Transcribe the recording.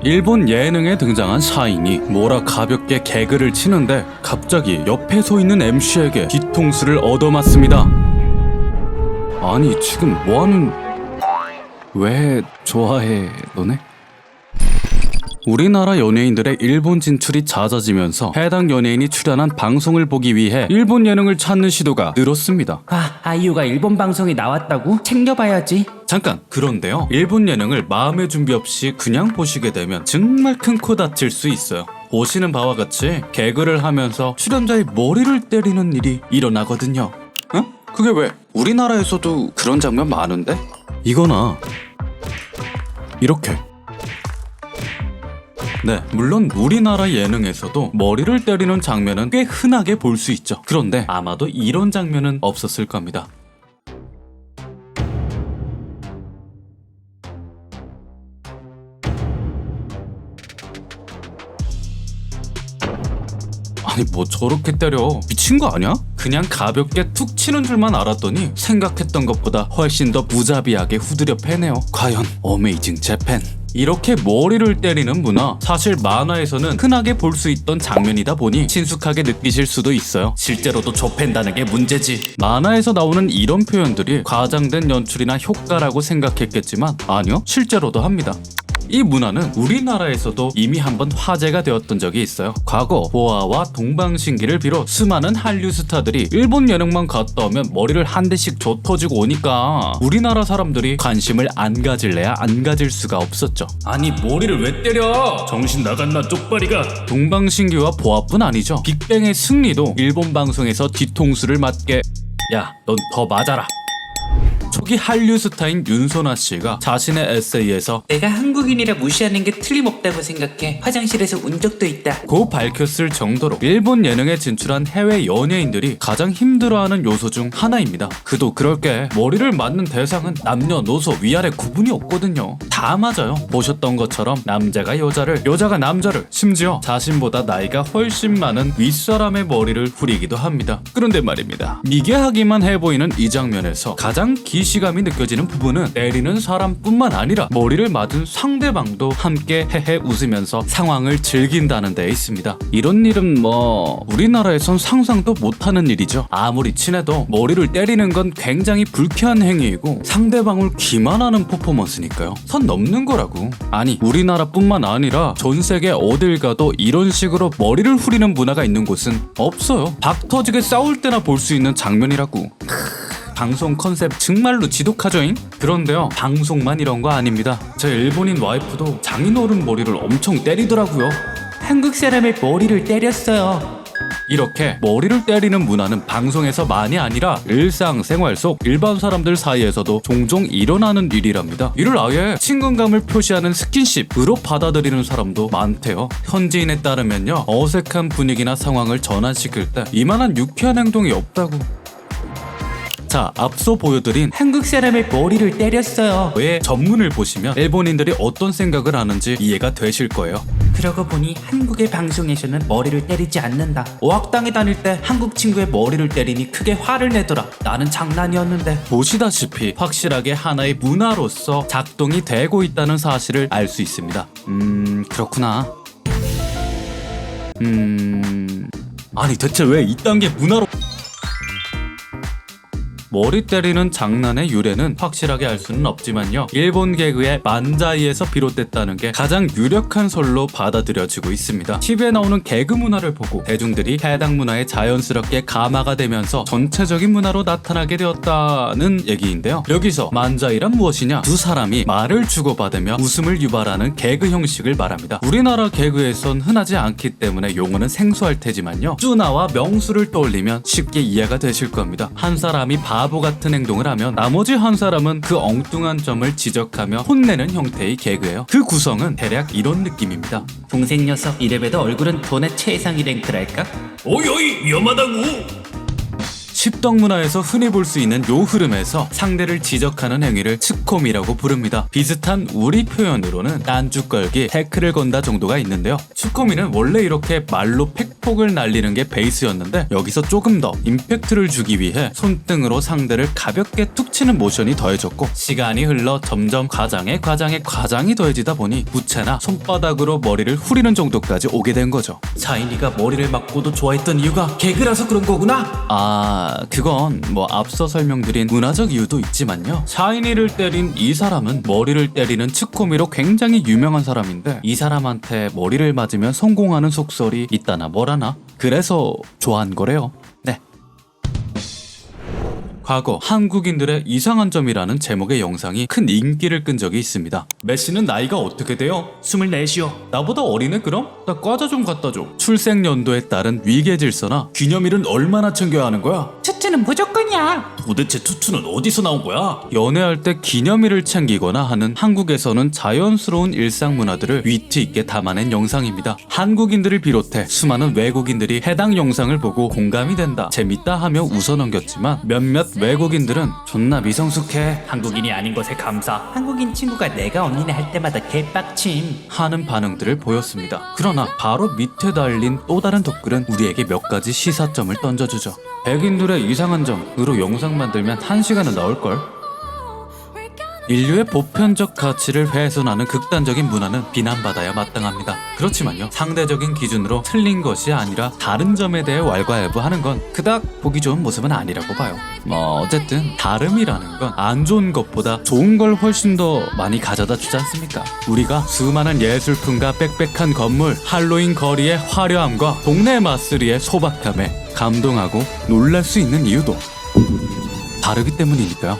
일본 예능에 등장한 샤인이 뭐라 가볍게 개그를 치는데 갑자기 옆에 서 있는 MC에게 뒤통수를 얻어맞습니다. 아니 지금 뭐하는... 왜 좋아해 너네? 우리나라 연예인들의 일본 진출이 잦아지면서 해당 연예인이 출연한 방송을 보기 위해 일본 예능을 찾는 시도가 늘었습니다. 아이유가 일본 방송에 나왔다고? 챙겨봐야지. 잠깐, 그런데요, 일본 예능을 마음의 준비 없이 그냥 보시게 되면 정말 큰 코 다칠 수 있어요. 보시는 바와 같이 개그를 하면서 출연자의 머리를 때리는 일이 일어나거든요. 응? 그게 왜? 우리나라에서도 그런 장면 많은데? 이거나 이렇게. 네, 물론 우리나라 예능에서도 머리를 때리는 장면은 꽤 흔하게 볼 수 있죠. 그런데 아마도 이런 장면은 없었을 겁니다. 아니 뭐 저렇게 때려, 미친 거 아니야? 그냥 가볍게 툭 치는 줄만 알았더니 생각했던 것보다 훨씬 더 무자비하게 후드려 패네요. 과연 어메이징 재팬. 이렇게 머리를 때리는 문화, 사실 만화에서는 흔하게 볼 수 있던 장면이다 보니 친숙하게 느끼실 수도 있어요. 실제로도 좁힌다는 게 문제지. 만화에서 나오는 이런 표현들이 과장된 연출이나 효과라고 생각했겠지만 아니요, 실제로도 합니다. 이 문화는 우리나라에서도 이미 한번 화제가 되었던 적이 있어요. 과거 보아와 동방신기를 비롯 수많은 한류 스타들이 일본 예능만 갔다 오면 머리를 한 대씩 줘 터지고 오니까 우리나라 사람들이 관심을 안 가질래야 안 가질 수가 없었죠. 아니 머리를 왜 때려? 정신 나갔나 쪽발이가. 동방신기와 보아뿐 아니죠. 빅뱅의 승리도 일본 방송에서 뒤통수를 맞게 야, 넌 더 맞아라. 초기 한류 스타인 윤소나 씨가 자신의 에세이에서 내가 한국인이라 무시하는 게 틀림없다고 생각해. 화장실에서 운 적도 있다. 고 밝혔을 정도로 일본 예능에 진출한 해외 연예인들이 가장 힘들어하는 요소 중 하나입니다. 그도 그럴 게 머리를 맞는 대상은 남녀노소 위아래 구분이 없거든요. 다 맞아요. 보셨던 것처럼 남자가 여자를, 여자가 남자를, 심지어 자신보다 나이가 훨씬 많은 윗사람의 머리를 후리기도 합니다. 그런데 말입니다, 미개하기만 해보이는 이 장면에서 가장 기시감이 느껴지는 부분은 때리는 사람뿐만 아니라 머리를 맞은 상대방도 함께 헤헤 웃으면서 상황을 즐긴다는 데에 있습니다. 이런 일은 뭐 우리나라에선 상상도 못하는 일이죠. 아무리 친해도 머리를 때리는 건 굉장히 불쾌한 행위이고 상대방을 기만하는 퍼포먼스니까요. 선 넘는 거라고. 아니 우리나라뿐만 아니라 전 세계 어딜 가도 이런 식으로 머리를 후리는 문화가 있는 곳은 없어요. 박 터지게 싸울 때나 볼 수 있는 장면이라고. 방송 컨셉 정말로 지독하죠잉? 그런데요, 방송만 이런 거 아닙니다. 제 일본인 와이프도 장인어른 머리를 엄청 때리더라고요. 한국 사람의 머리를 때렸어요. 이렇게 머리를 때리는 문화는 방송에서 만이 아니라 일상생활 속 일반 사람들 사이에서도 종종 일어나는 일이랍니다. 이를 아예 친근감을 표시하는 스킨십으로 받아들이는 사람도 많대요. 현지인에 따르면요, 어색한 분위기나 상황을 전환시킬 때 이만한 유쾌한 행동이 없다고. 자, 앞서 보여드린 한국 사람의 머리를 때렸어요. 의 전문을 보시면 일본인들이 어떤 생각을 하는지 이해가 되실 거예요. 그러고 보니 한국의 방송에서는 머리를 때리지 않는다. 어학당에 다닐 때 한국 친구의 머리를 때리니 크게 화를 내더라. 나는 장난이었는데. 보시다시피 확실하게 하나의 문화로서 작동이 되고 있다는 사실을 알 수 있습니다. 그렇구나. 아니 대체 왜 이딴 게 문화로... 머리 때리는 장난의 유래는 확실하게 알 수는 없지만요, 일본 개그의 만자이에서 비롯됐다는 게 가장 유력한 설로 받아들여지고 있습니다. TV에 나오는 개그 문화를 보고 대중들이 해당 문화에 자연스럽게 감화가 되면서 전체적인 문화로 나타나게 되었다는 얘기인데요. 여기서 만자이란 무엇이냐? 두 사람이 말을 주고받으며 웃음을 유발하는 개그 형식을 말합니다. 우리나라 개그에선 흔하지 않기 때문에 용어는 생소할 테지만요, 쭈나와 명수를 떠올리면 쉽게 이해가 되실 겁니다. 한 사람이 바보 같은 행동을 하면 나머지 한 사람은 그 엉뚱한 점을 지적하며 혼내는 형태의 개그예요. 그 구성은 대략 이런 느낌입니다. 동생 녀석, 이래봬도 얼굴은 돈의 최상위 랭크랄까? 어이 위험하다고. 씹덕 문화에서 흔히 볼 수 있는 요 흐름에서 상대를 지적하는 행위를 측콤이라고 부릅니다. 비슷한 우리 표현으로는 딴죽걸기, 태클을 건다 정도가 있는데요. 측콤이는 원래 이렇게 말로 팩폭을 날리는 게 베이스였는데 여기서 조금 더 임팩트를 주기 위해 손등으로 상대를 가볍게 툭 치는 모션이 더해졌고 시간이 흘러 점점 과장에 더해지다 보니 부채나 손바닥으로 머리를 후리는 정도까지 오게 된 거죠. 샤이니가 머리를 맞고도 좋아했던 이유가 개그라서 그런 거구나. 그건 뭐 앞서 설명드린 문화적 이유도 있지만요. 샤이니를 때린 이 사람은 머리를 때리는 측코미로 굉장히 유명한 사람인데 이 사람한테 머리를 맞으면 성공하는 속설이 있다나 뭐라나 그래서 좋아한 거래요. 네. 과거 한국인들의 이상한 점이라는 제목의 영상이 큰 인기를 끈 적이 있습니다. 메시는 나이가 어떻게 돼요? 24시요. 나보다 어리네 그럼? 나 과자 좀 갖다 줘. 출생 연도에 따른 위계 질서나 기념일은 얼마나 챙겨야 하는 거야? 투투는 무조건이야. 도대체 투투는 어디서 나온 거야? 연애할 때 기념일을 챙기거나 하는 한국에서는 자연스러운 일상 문화들을 위트 있게 담아낸 영상입니다. 한국인들을 비롯해 수많은 외국인들이 해당 영상을 보고 공감이 된다, 재밌다 하며 웃어 넘겼지만 몇몇 외국인들은 존나 미성숙해, 한국인이 아닌 것에 감사. 한국인 친구가 내가 언니네 할 때마다 개빡침 하는 반응들을 보였습니다. 그러나 바로 밑에 달린 또 다른 댓글은 우리에게 몇 가지 시사점을 던져주죠. 백인들의 이상한 점으로 영상 만들면 1시간은 나올걸? 인류의 보편적 가치를 훼손하는 극단적인 문화는 비난받아야 마땅합니다. 그렇지만요, 상대적인 기준으로 틀린 것이 아니라 다른 점에 대해 왈가왈부하는 건 그닥 보기 좋은 모습은 아니라고 봐요. 어쨌든 다름이라는 건 안 좋은 것보다 좋은 걸 훨씬 더 많이 가져다 주지 않습니까? 우리가 수많은 예술품과 빽빽한 건물, 할로윈 거리의 화려함과 동네 마쓰리의 소박함에 감동하고 놀랄 수 있는 이유도 다르기 때문이니까요.